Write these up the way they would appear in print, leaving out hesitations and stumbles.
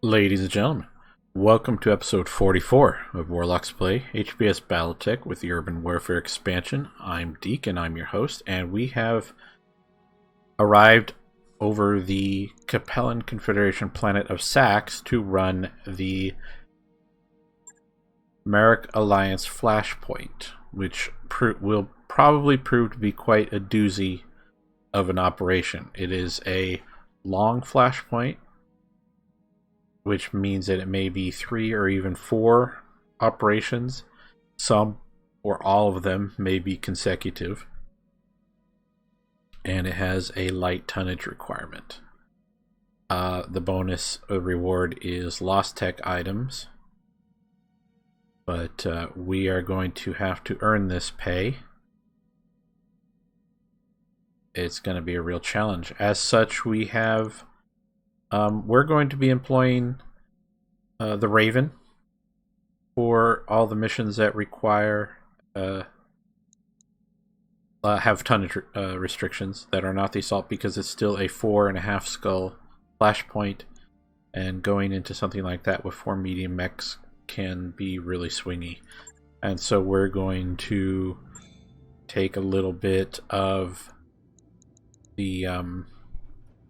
Ladies and gentlemen, welcome to episode 44 of Warlocks Play HBS Battletech with the Urban Warfare expansion. I'm Deke and I'm your host, and we have arrived over the Capellan Confederation planet of Sax to run the Marik Alliance Flashpoint, which will probably prove to be quite a doozy of an operation. It is a long flashpoint, which means that it may be 3 or even 4 operations. Some or all of them may be consecutive. And it has a light tonnage requirement. The bonus reward is lost tech items. But we are going to have to earn this pay. It's going to be a real challenge. As such, we're going to be employing the Raven for all the missions that require have tonnage restrictions that are not the assault, because it's still a 4.5 skull flashpoint, and going into something like that with 4 medium mechs can be really swingy. And so we're going to take a little bit of the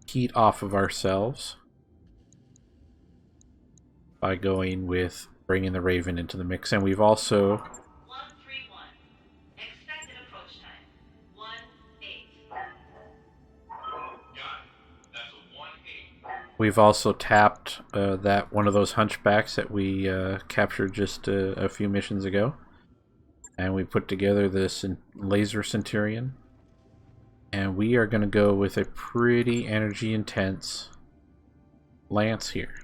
heat off of ourselves by going with bringing the Raven into the mix. And we've also 131. Expected approach time 1-8. Got it. That's a 1-8. we've also tapped that one of those hunchbacks that we captured just a few missions ago, and we put together this laser Centurion, and we are going to go with a pretty energy intense lance here.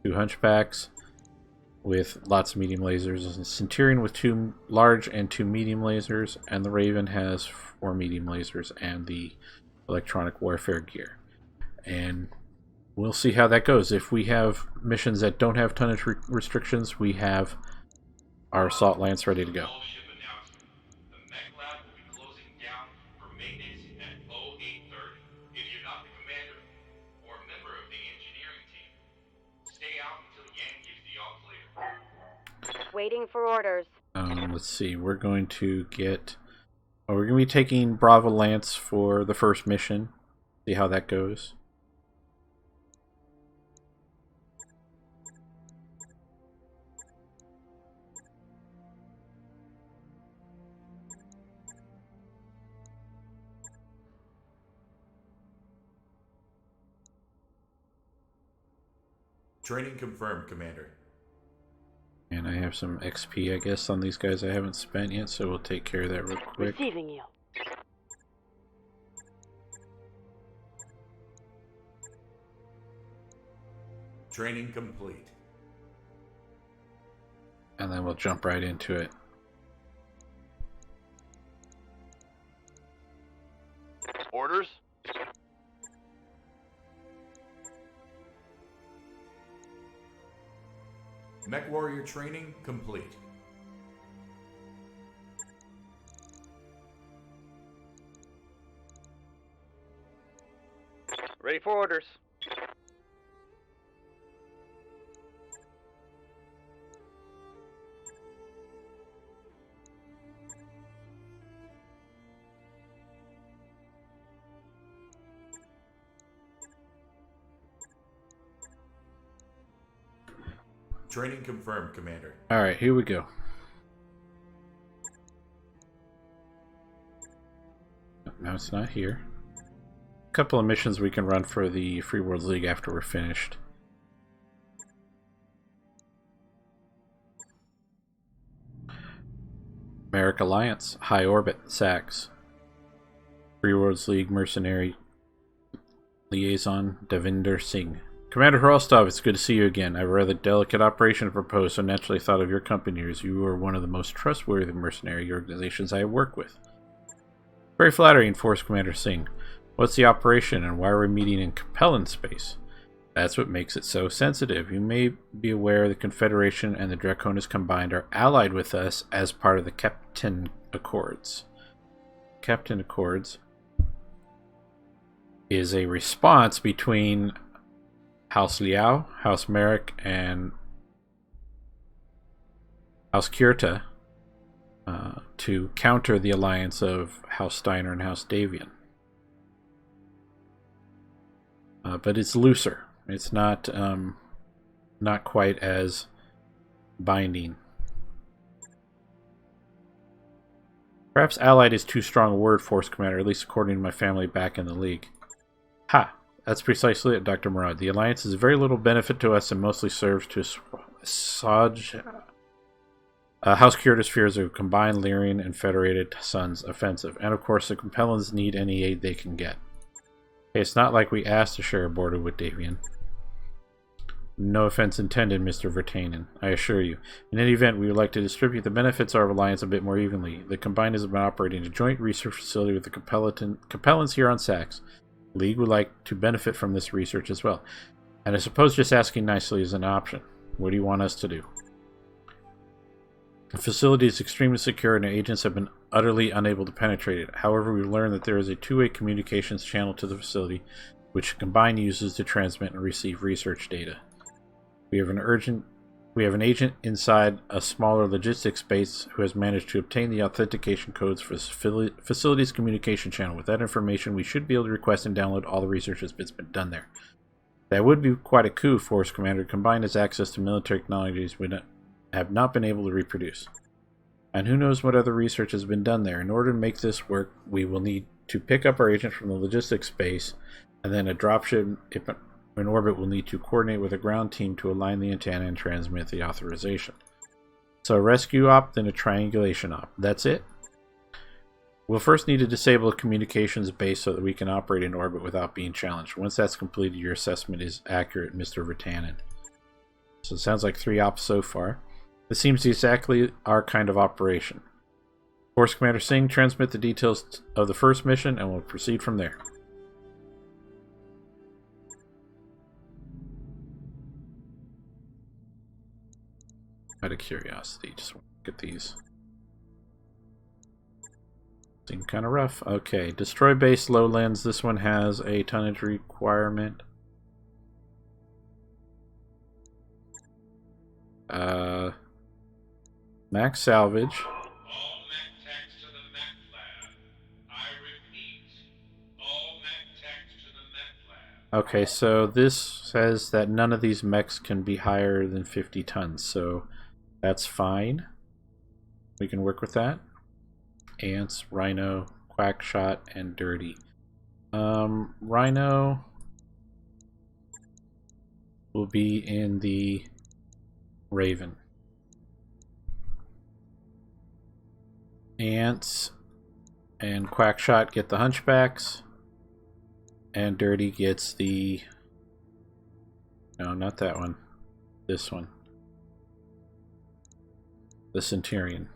2 hunchbacks with lots of medium lasers, a Centurion with 2 large and 2 medium lasers, and the Raven has 4 medium lasers and the electronic warfare gear. And we'll see how that goes. If we have missions that don't have tonnage restrictions, we have our assault lance ready to go. All ship announcement. The mech lab will be closing down for maintenance at 0830. If you're not the commander or a member of the engineering team, stay out until Yang gives the all clear. Waiting for orders. Let's see. We're going to be taking Bravo Lance for the first mission. See how that goes. Training confirmed, Commander. And I have some XP, I guess, on these guys I haven't spent yet, so we'll take care of that real quick. Receiving you. Training complete. And then we'll jump right into it. Orders? Mech Warrior training complete. Ready for orders. Training confirmed, Commander. Alright, here we go. Now it's not here. A couple of missions we can run for the Free World League after we're finished. Marik Alliance, High Orbit, Sax. Free Worlds League Mercenary Liaison, Devinder Singh. Commander Hrolstov, it's good to see you again. I have a rather delicate operation to propose, so naturally thought of your company, as you are one of the most trustworthy mercenary organizations I have worked with. Very flattering, Force Commander Singh. What's the operation, and why are we meeting in Capellan space? That's what makes it so sensitive. You may be aware the Confederation and the Draconis combined are allied with us as part of the Captain Accords. Captain Accords is a response between House Liao, House Marik, and House Kyrta to counter the alliance of House Steiner and House Davian. But it's looser. It's not quite as binding. Perhaps allied is too strong a word, Force Commander, at least according to my family back in the League. Ha! That's precisely it, Dr. Murad. The alliance is of very little benefit to us and mostly serves to assuage House Kyrta's fears of combined Lyrian and Federated Suns offensive. And of course, the Compellans need any aid they can get. Hey, it's not like we asked to share a border with Davian. No offense intended, Mr. Vertanen, I assure you. In any event, we would like to distribute the benefits of our alliance a bit more evenly. The Combined has been operating a joint research facility with the Compellans here on Sax. The League would like to benefit from this research as well. And I suppose just asking nicely is an option. What do you want us to do? The facility is extremely secure and our agents have been utterly unable to penetrate it. However, we've learned that there is a two-way communications channel to the facility, which Combined uses to transmit and receive research data. We have an agent inside a smaller logistics base who has managed to obtain the authentication codes for the facility's communication channel. With that information, we should be able to request and download all the research that's been done there. That would be quite a coup, Force Commander. Combined has access to military technologies we have not been able to reproduce. And who knows what other research has been done there. In order to make this work, we will need to pick up our agent from the logistics base, and then a dropship in orbit will need to coordinate with a ground team to align the antenna and transmit the authorization. So a rescue op, then a triangulation op. That's it? We'll first need to disable the communications base so that we can operate in orbit without being challenged. Once that's completed, your assessment is accurate, Mr. Vertanen. So it sounds like 3 ops so far. This seems exactly our kind of operation. Force Commander Singh, transmit the details of the first mission and we'll proceed from there. Out of curiosity, just want to look at these. Seem kind of rough. Okay, destroy base lowlands. This one has a tonnage requirement. Max salvage. All mech techs to the mech lab. I repeat, all mech techs to the mech lab. Okay, so this says that none of these mechs can be higher than 50 tons, so that's fine. We can work with that. Ants, Rhino, Quackshot, and Dirty. Rhino will be in the Raven. Ants and Quackshot get the Hunchbacks, and Dirty gets the... No, not that one. This one. The Centurion.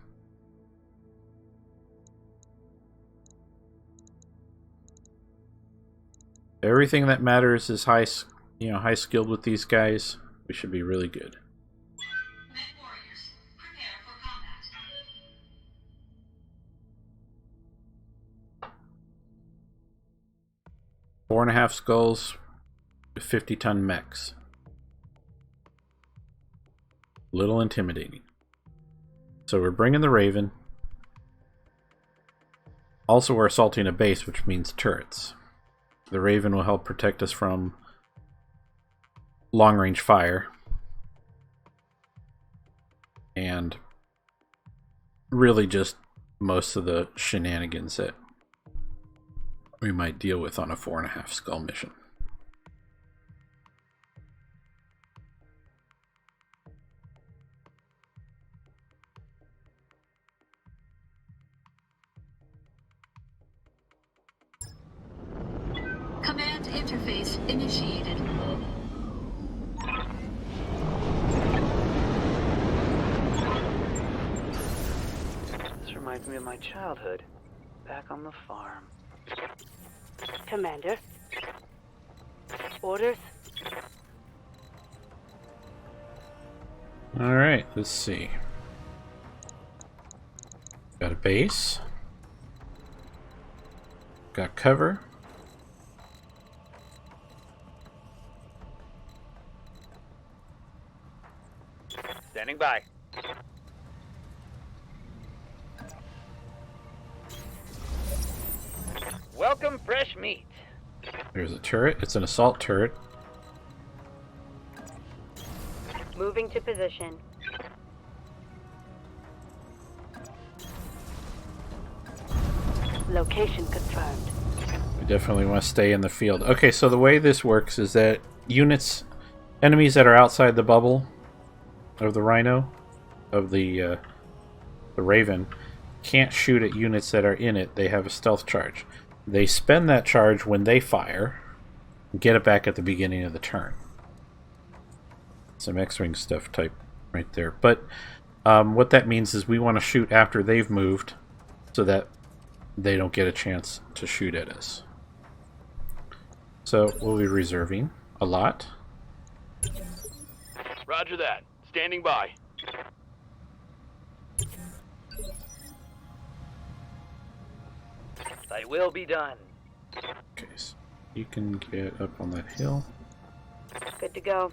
Everything that matters is high skilled with these guys. We should be really good. Mech warriors, prepare for combat. 4.5 skulls, 50-ton mechs. Little intimidating. So we're bringing the Raven. Also, we're assaulting a base, which means turrets. The Raven will help protect us from long-range fire. And really just most of the shenanigans that we might deal with on a 4.5 skull mission. Command interface initiated. This reminds me of my childhood, back on the farm. Commander. Orders? Alright, let's see. Got a base. Got cover. Standing by. Welcome fresh meat. There's a turret. It's an assault turret. Moving to position. Location confirmed. We definitely want to stay in the field. Okay, so the way this works is that enemies that are outside the bubble of the Rhino, of the Raven, can't shoot at units that are in it. They have a stealth charge. They spend that charge when they fire, and get it back at the beginning of the turn. Some X-Wing stuff type right there. But what that means is we want to shoot after they've moved so that they don't get a chance to shoot at us. So we'll be reserving a lot. Roger that. Standing by. I will be done. Okay, so you can get up on that hill. Good to go.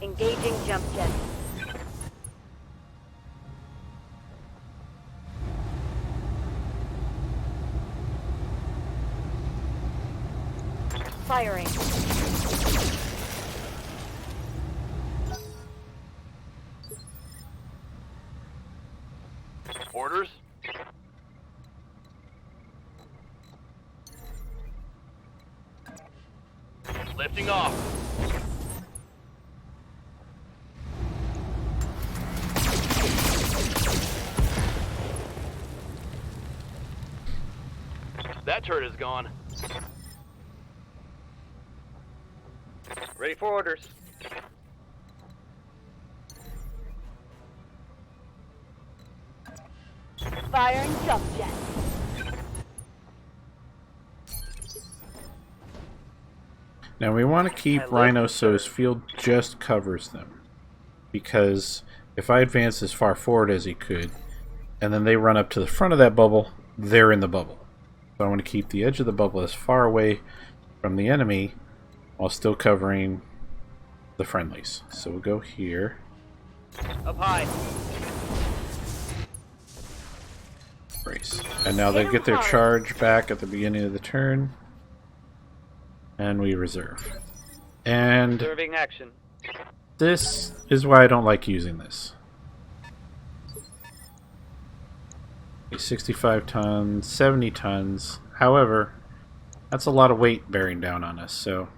Engaging jump jet. Firing. Orders? Lifting off. That turret is gone. Ready for orders. Firing jump jet. Now we want to keep Rhino so his field just covers them. Because if I advance as far forward as he could, and then they run up to the front of that bubble, they're in the bubble. So I want to keep the edge of the bubble as far away from the enemy while still covering the friendlies. So we'll go here. Up high. Brace. And now they get their charge back at the beginning of the turn. And we reserve. And Serving action. this is why I don't like using this. 65 tons, 70 tons. However, that's a lot of weight bearing down on us, so...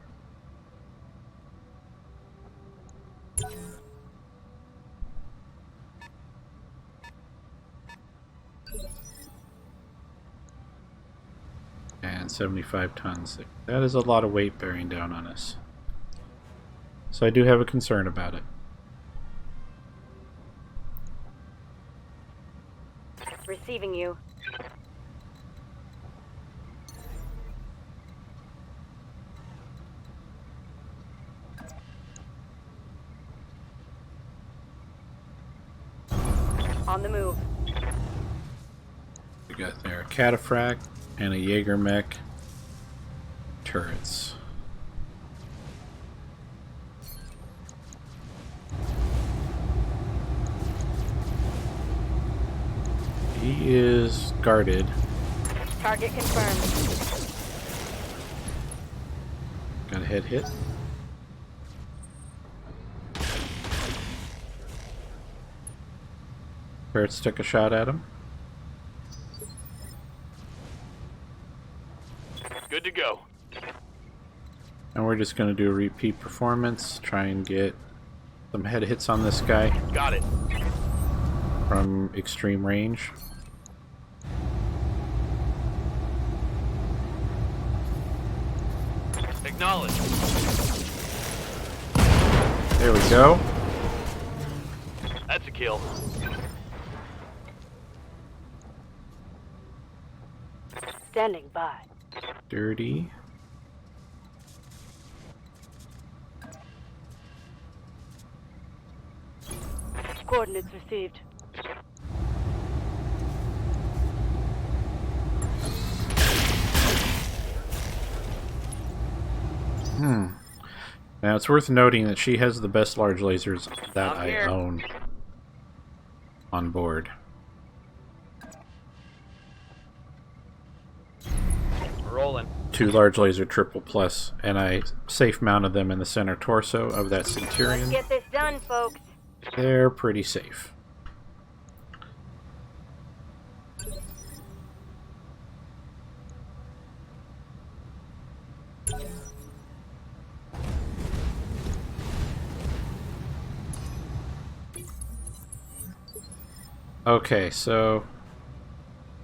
And 75 tons. That is a lot of weight bearing down on us. So I do have a concern about it. Receiving you. On the move. We got there a Cataphract and a Jaeger mech turrets. He is guarded. Target confirmed. Got a head hit. Turrets took a shot at him. Good to go. And we're just going to do a repeat performance. Try and get some head hits on this guy Got it. from extreme range. Acknowledge. There we go. That's a kill. Standing by. Dirty. Coordinates received. Now, it's worth noting that she has the best large lasers that I'm I here. own on board. Rolling. 2 large laser triple plus, and I safe mounted them in the center torso of that Let's Centurion. get this done, folks. They're pretty safe. Okay, so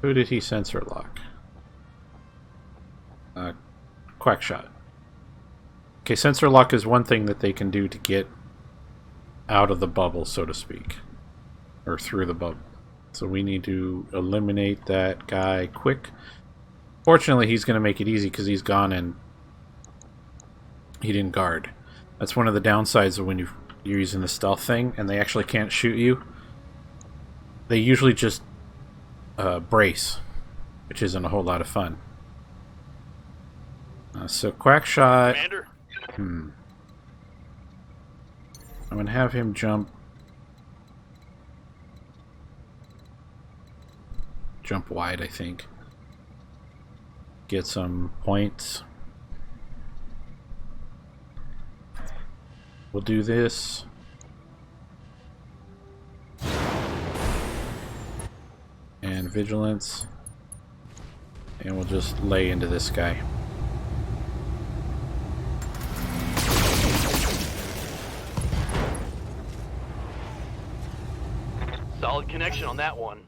who did he sensor lock? Quackshot. Okay, sensor lock is one thing that they can do to get out of the bubble, so to speak, or through the bubble. So we need to eliminate that guy quick. Fortunately, he's going to make it easy because he's gone and he didn't guard. That's one of the downsides of when you're using the stealth thing and they actually can't shoot you. They usually just brace, which isn't a whole lot of fun. So Quackshot. Commander? I'm going to have him jump wide, I think. Get some points. We'll do this. And vigilance. And we'll just lay into this guy. Solid connection on that one.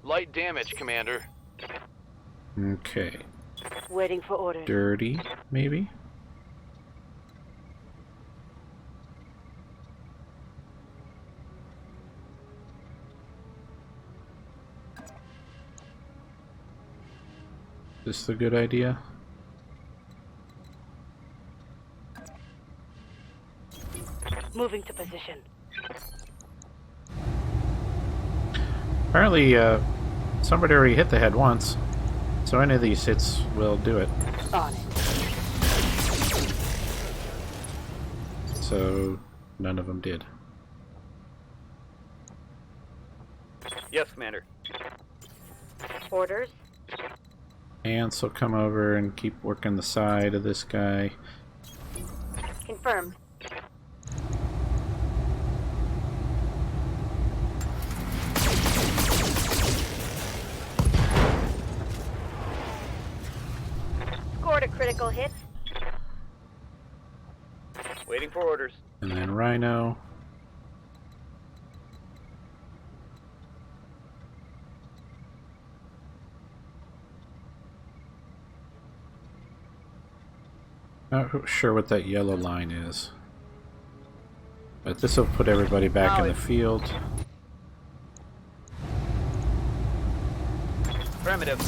Light damage, Commander. Okay. Waiting for orders. Dirty, maybe? Is this a good idea? Moving to position. Apparently, somebody already hit the head once, so any of these hits will do it. On it. So, none of them did. Yes, Commander. Orders. Ants will come over and keep working the side of this guy. Confirmed. Scored a critical hit. Waiting for orders. And then Rhino. Not sure what that yellow line is. But this will put everybody back in the field. Primitive.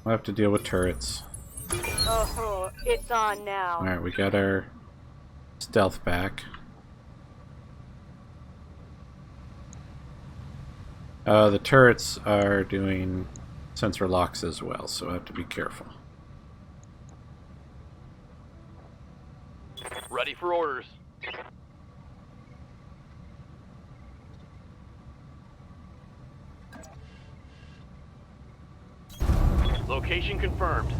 We'll have to deal with turrets. Oh, it's on now. Alright, we got our stealth back. The turrets are doing sensor locks as well, so I have to be careful. Ready for orders. Location confirmed.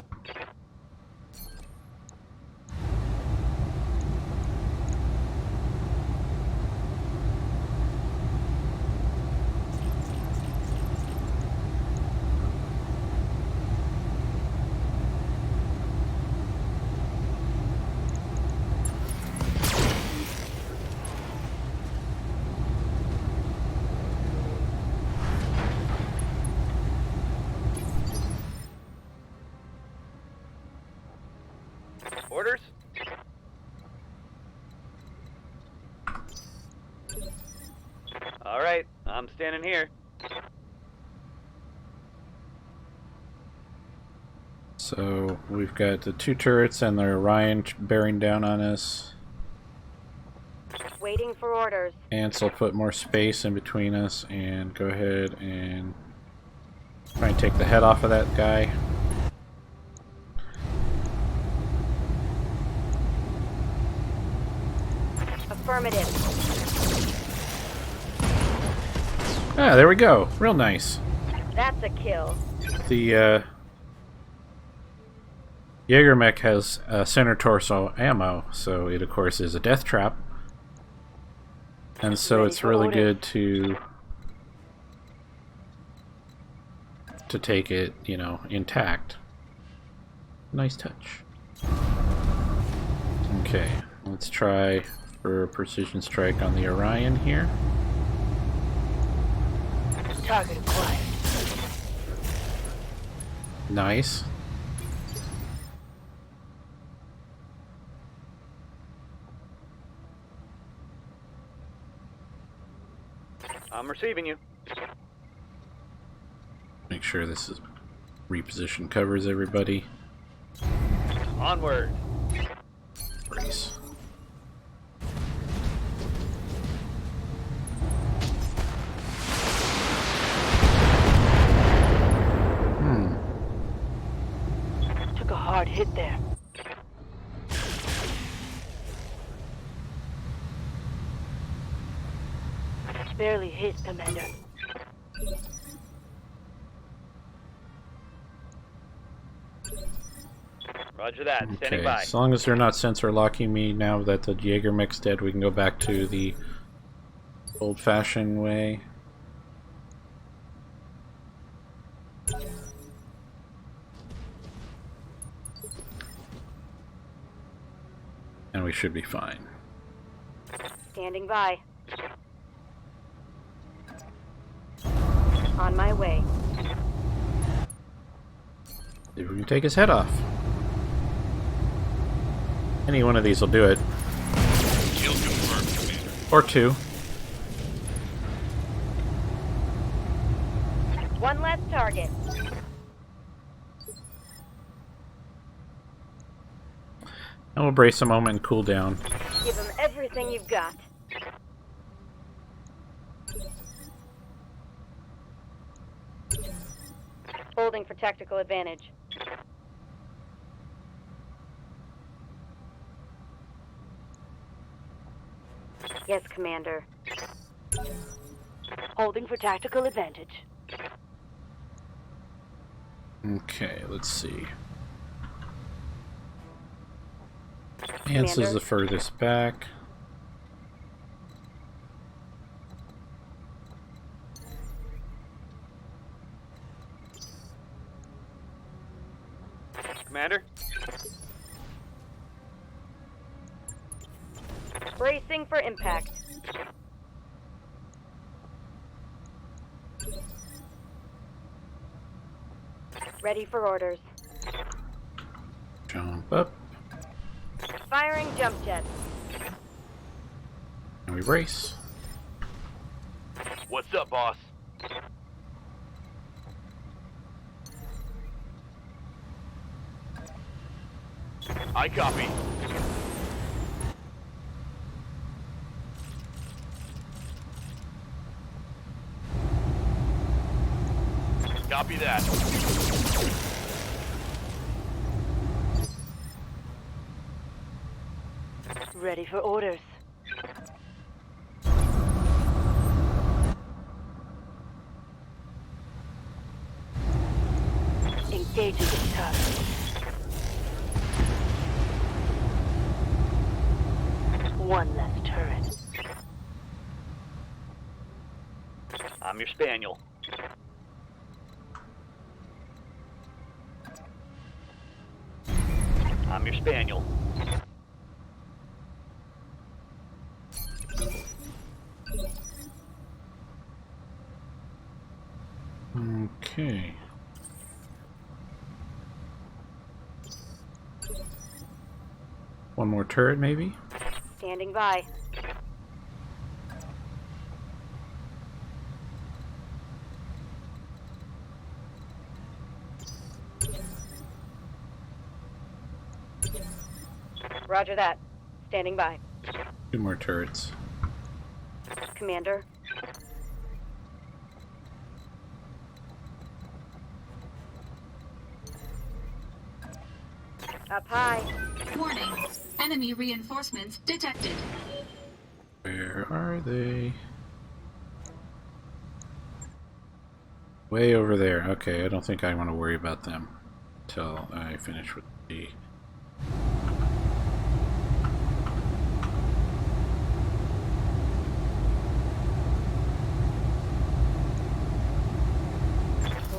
Orders? All right, I'm standing here. So we've got the 2 turrets and the Orion bearing down on us. Waiting for orders. Ansel put more space in between us and go ahead and try and take the head off of that guy. Affirmative. Ah, there we go. Real nice. That's a kill. The Jaeger mech has center torso ammo, so it of course is a death trap. And so Ready it's for really orders. good to take it, you know, intact. Nice touch. Okay, let's try for a precision strike on the Orion here. Target acquired. Nice. I'm receiving you. Make sure this is reposition covers everybody. Onward. Brace. Took a hard hit there. Barely hit, Commander. Roger that. Standing Okay, by. as long as they're not sensor locking me now that the Jaeger mech's dead, we can go back to the old-fashioned way. And we should be fine. Standing by. On my way. See if we can take his head off. Any one of these will do it. Kill confirmed, Commander. Or 2. One less target. And we'll brace a moment and cool down. Give them everything you've got. Holding for tactical advantage. Yes, Commander. Holding for tactical advantage. Okay, let's see. Ants is the furthest back. Commander? Bracing for impact. Ready for orders. Jump up. Firing jump jets. And we brace. What's up, boss? I copy. Copy that. Ready for orders. Engaging the target. One less turret. I'm your spaniel. I'm your spaniel. Okay. One more turret, maybe? Standing by. Roger that. Standing by. 2 more turrets. Commander. Up high. Warning. Enemy reinforcements detected. Where are they? Way over there. Okay, I don't think I want to worry about them until I finish with the...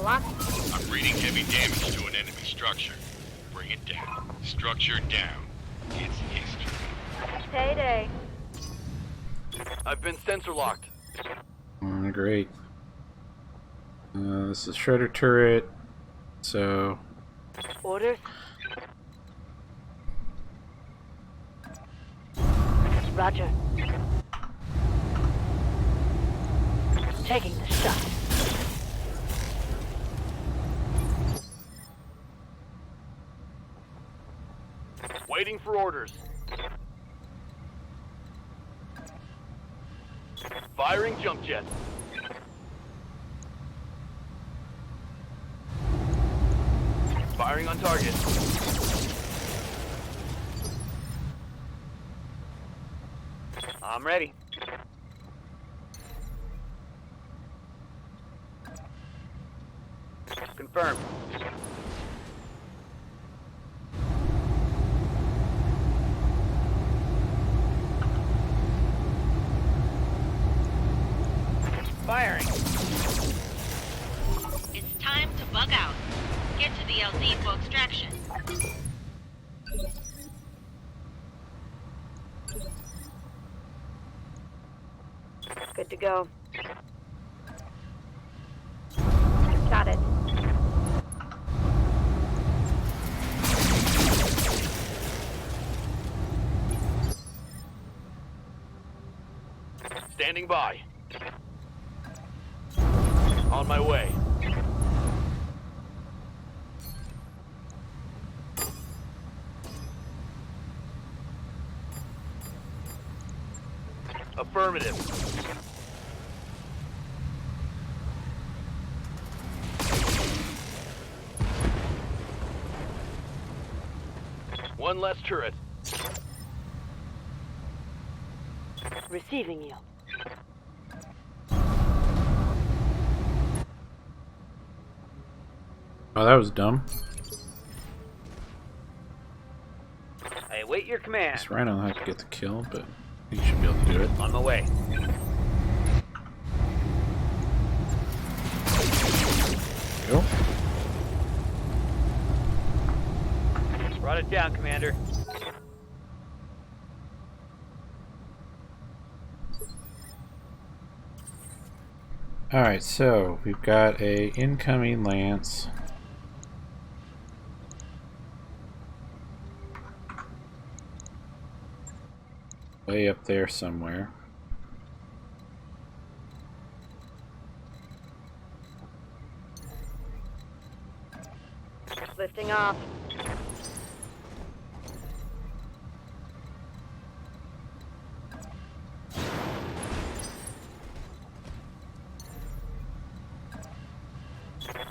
Lock. I'm reading heavy damage to an enemy structure. Bring it down. Structure down. It's history. Payday. I've been sensor locked. Great. This is Shredder turret, so... Orders. Roger. Taking the shot. Waiting for orders. Firing jump jet. Firing on target. I'm ready. Confirmed. Firing. It's time to bug out. Get to the LZ for extraction. Good to go. Got it. Standing by. On my way. Affirmative. One less turret. Receiving you. Oh, that was dumb. I await your command. This Rhino had to get the kill, but he should be able to do it. On my way. Go. Brought it down, Commander. Alright, so we've got a incoming Lance. Way up there somewhere. Lifting off.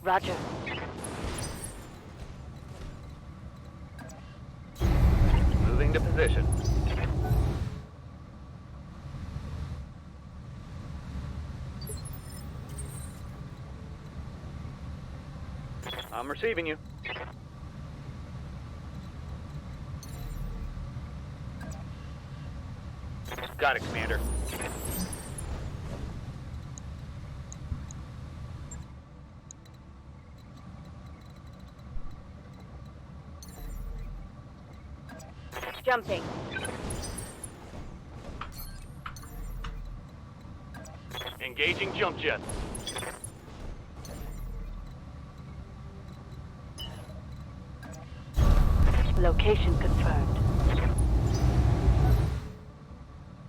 Roger. Moving to position. I'm receiving you. Got it, Commander. Jumping. Engaging jump jet. Location confirmed.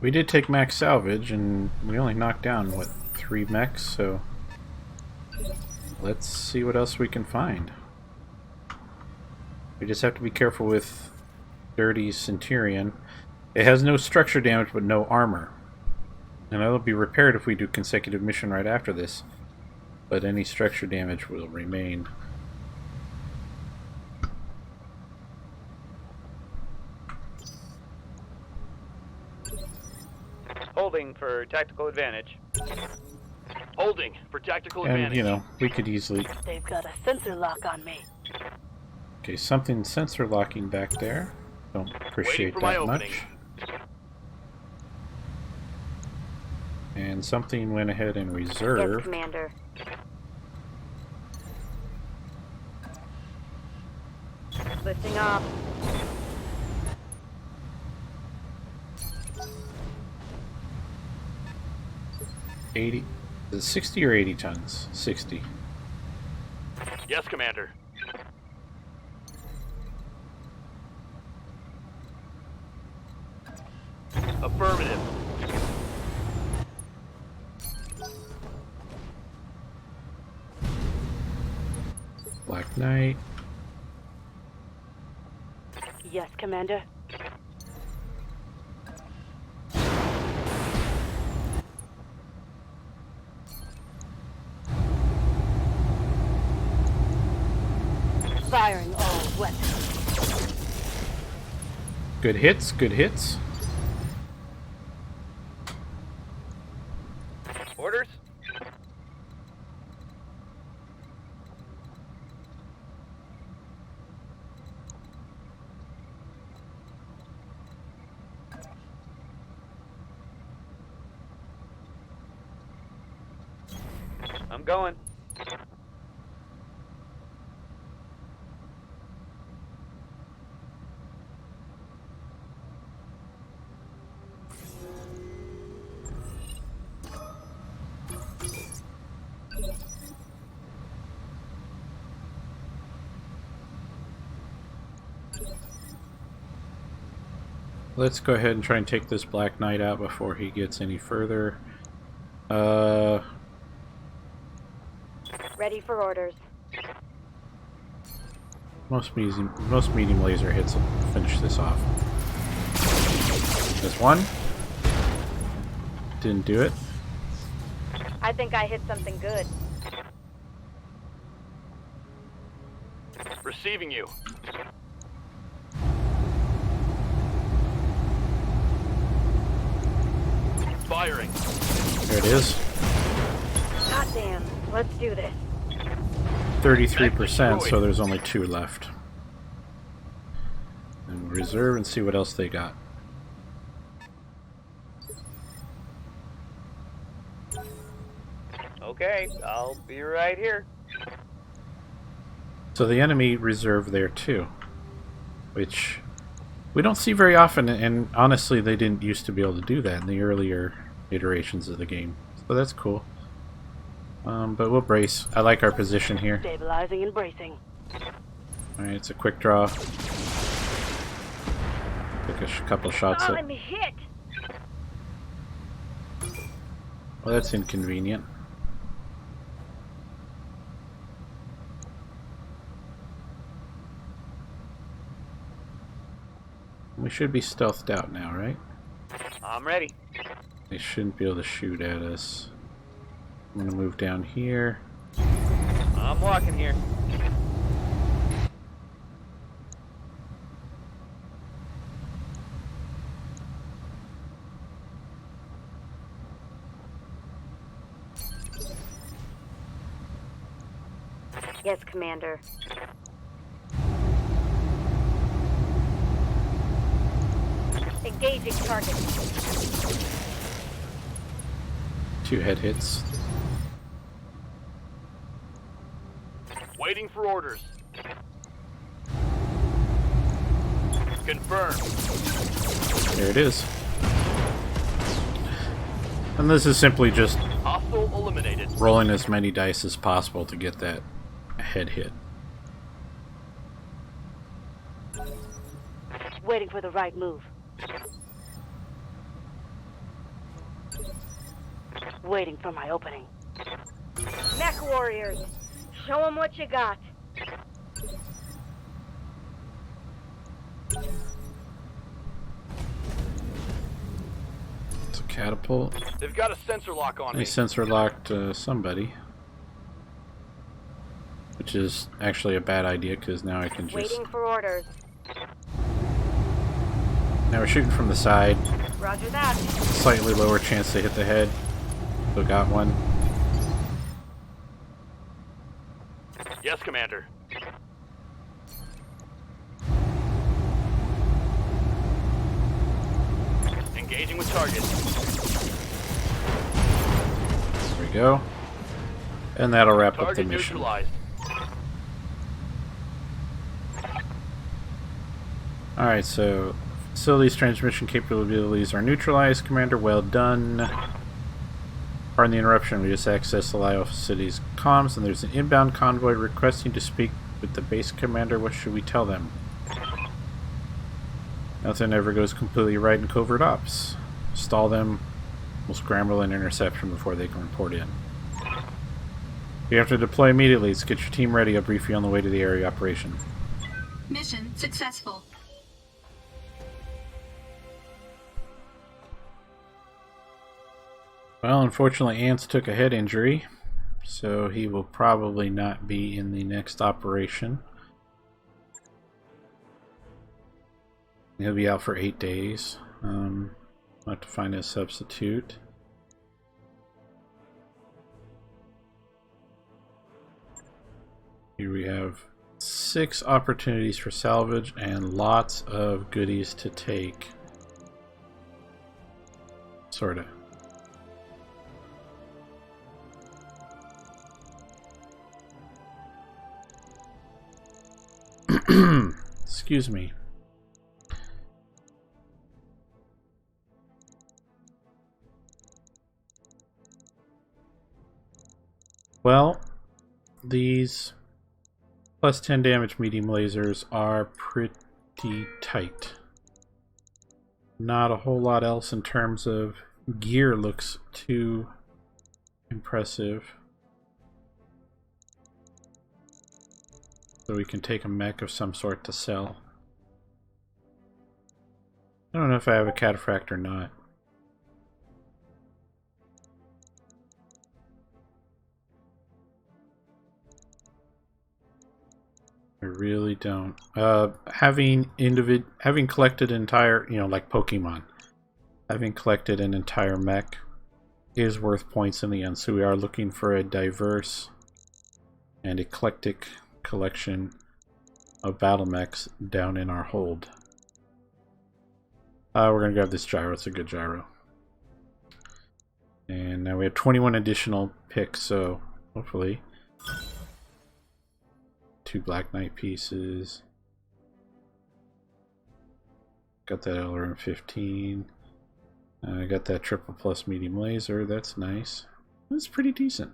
We did take max salvage, and we only knocked down, what, 3 mechs, so let's see what else we can find. We just have to be careful with dirty Centurion. It has no structure damage but no armor. And that'll be repaired if we do consecutive mission right after this. But any structure damage will remain. Holding for tactical advantage. Holding for tactical And, advantage. you know, we could easily... They've got a sensor lock on me. Okay, something sensor locking back there. Don't appreciate for my that opening. much. And something went ahead and Yes, reserved. Commander. Lifting off. Is it 60 or 80 tons? 60. Yes, Commander. Affirmative. Black Knight. Yes, Commander. Firing all weapons. Good hits, good hits. Orders? I'm going. Let's go ahead and try and take this Black Knight out before he gets any further. Ready for orders. Most medium laser hits will finish this off. There's one. Didn't do it. I think I hit something good. Receiving you. Firing. There it is. Hot damn. Let's do this. 33%, so there's only 2 left. And we'll reserve and see what else they got. Okay, I'll be right here. So the enemy reserve there too, which we don't see very often, and honestly they didn't used to be able to do that in the earlier iterations of the game. So that's cool. But we'll brace. I like our position here. Stabilizing and bracing. Alright, it's a quick draw. Took a couple shots Oh, at... I'm hit! Well, that's inconvenient. We should be stealthed out now, right? I'm ready. They shouldn't be able to shoot at us. I'm gonna move down here. I'm walking here. Yes, Commander. Engaging target. 2 head hits. Waiting for orders. Confirmed. There it is. And this is simply just Hostile eliminated. rolling as many dice as possible to get that head hit. Waiting for the right move. Waiting for my opening. Mech warriors, show them what you got. Catapult. They've got a sensor lock on They me. sensor locked somebody. Which is actually a bad idea because now I can just... Waiting for orders. Now we're shooting from the side. Roger that. Slightly lower chance to hit the head. So got one. Yes, Commander. Engaging with target. There we go. And that'll wrap up the Target mission. neutralized. Alright, so facilities transmission capabilities are neutralized. Commander, well done. Pardon the interruption, we just accessed the Lyle City's comms, and there's an inbound convoy requesting to speak with the base commander. What should we tell them? Nothing ever goes completely right in covert ops. Stall them, we'll scramble and intercept them before they can report in. You have to deploy immediately. Let's get your team ready. I'll brief you on the way to the area operation. Mission successful. Well, unfortunately, Ants took a head injury, so he will probably not be in the next operation. He'll be out for 8 days. I'll have to find a substitute. Here we have 6 opportunities for salvage and lots of goodies to take. Sorta. Excuse me. Well, these plus 10 damage medium lasers are pretty tight. Not a whole lot else in terms of gear looks too impressive. So we can take a mech of some sort to sell. I don't know if I have a cataphract or not. I really don't. Having collected entire, like Pokemon, having collected an entire mech is worth points in the end. So we are looking for a diverse and eclectic collection of battle mechs down in our hold. We're gonna grab this gyro. It's a good gyro. And now we have 21 additional picks, so hopefully 2 Black Knight pieces. Got that LRM-15. I got that triple plus medium laser. That's nice. That's pretty decent.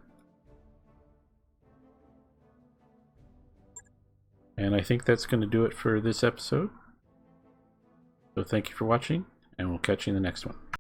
And I think that's going to do it for this episode. So thank you for watching, and we'll catch you in the next one.